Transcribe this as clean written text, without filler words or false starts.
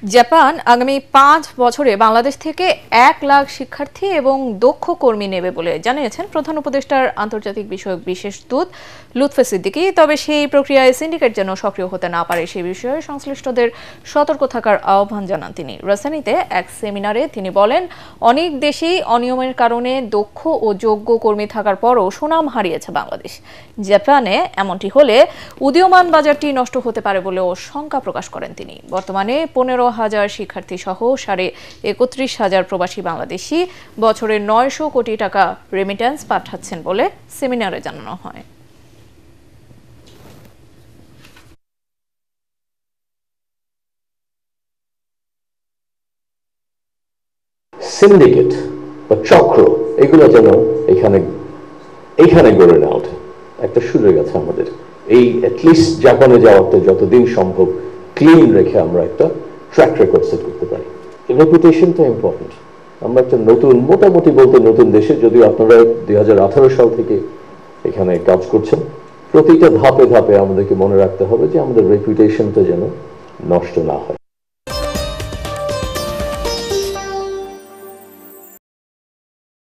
Japan আগামী 5 বছরে বাংলাদেশ থেকে 1 লাখ শিক্ষার্থী এবং দক্ষ কর্মী নেবে বলে জানিয়েছেন প্রধান উপদেষ্টার আন্তর্জাতিক বিষয়ক বিশেষ দূত লুৎফে সিদ্দিকী। তবে সেই প্রক্রিয়ায় সিন্ডিকেট যেন সক্রিয় হতে না পারে সে বিষয়ে সংশ্লিষ্টদের সতর্ক থাকার আহ্বান জানান তিনি। রাজধানীতে এক সেমিনারে তিনি বলেন, অনেক দেশেই অনিয়মের কারণে দক্ষ ও যোগ্য কর্মী থাকার পরও সুনাম হারিয়েছে বাংলাদেশ। জাপানে এমনটি হলে উদীয়মান বাজারটি নষ্ট হতে পারে বলেও শঙ্কা প্রকাশ করেন তিনি। বর্তমানে 15,000 শিক্ষার্থী সহ 31,500 প্রবাসী বাংলাদেশি বছরে 900 কোটি টাকা রেমিট্যান্স পাঠাচ্ছেন বলে সেমিনারে জানানো হয়। সিন্ডিকেট বা চক্র এগুলো যেন এখানে গড়ে না ওঠে। একটা সুযোগ আছে আমাদের এই অ্যাটলিস্ট জাপানে যাওয়াতে যতদিন সম্ভব ক্লিন রেখে আমরা একটা ট্র্যাক রেকর্ড সেট করতে পারি। রেপুটেশনটা ইম্পর্টেন্ট। আমরা একটা নতুন, মোটামুটি বলতে নতুন দেশে, যদিও আপনারা 2018 সাল থেকে এখানে কাজ করছেন, প্রতিটা ধাপে ধাপে আমাদেরকে মনে রাখতে হবে যে আমাদের রেপুটেশনটা যেন নষ্ট না হয়।